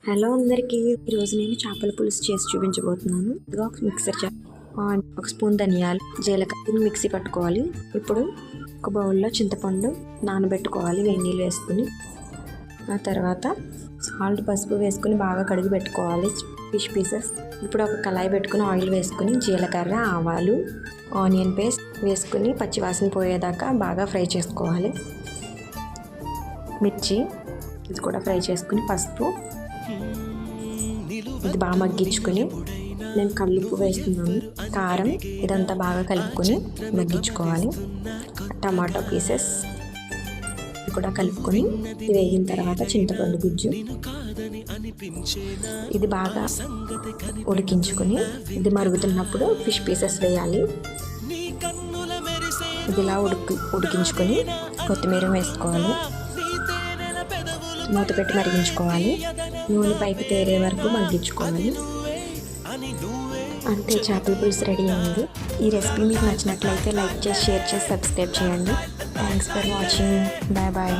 Hello అందరికీ, ఈరోజు నేను చేపల పులుసు చేసి చూపించబోతున్నాను. ఇదిగో ఒక మిక్సర్ ఒక స్పూన్ ధనియాలు, జీలకర్ర మిక్సీ పట్టుకోవాలి. ఇప్పుడు ఒక బౌల్లో చింతపండు నానబెట్టుకోవాలి వేడి నీళ్ళు వేసుకుని. ఆ తర్వాత సాల్ట్, పసుపు వేసుకుని బాగా కడిగి పెట్టుకోవాలి ఫిష్ పీసెస్. ఇప్పుడు ఒక కళాయి పెట్టుకుని ఆయిల్ వేసుకుని జీలకర్ర, ఆవాలు, ఆనియన్ పేస్ట్ వేసుకుని పచ్చివాసన పోయేదాకా బాగా ఫ్రై చేసుకోవాలి. మిర్చి ఇది కూడా ఫ్రై చేసుకుని, పసుపు ఇది బాగా మగ్గించుకొని నేను కల్లుప్పు వేస్తున్నాను, కారం ఇదంతా బాగా కలుపుకొని మగ్గించుకోవాలి. టమాటో పీసెస్ కూడా కలుపుకొని వేగిన తర్వాత చింతపండు గుజ్జు ఇది బాగా ఉడికించుకొని ఇది మరుగుతున్నప్పుడు ఫిష్ పీసెస్ వేయాలి. ఇది ఇలా ఉడికించుకొని కొత్తిమీర వేసుకోవాలి. మూత పెట్టి మరిగించుకోవాలి. నూనె పైకి తేరే వరకు మగ్గించుకోవాలి. అంతే, చేపల పులుసు రెడీ అయింది. ఈ రెసిపీ మీకు నచ్చినట్లయితే లైక్ చేసి, షేర్ చేసి, సబ్స్క్రైబ్ చేయండి. Thanks for watching. Bye bye.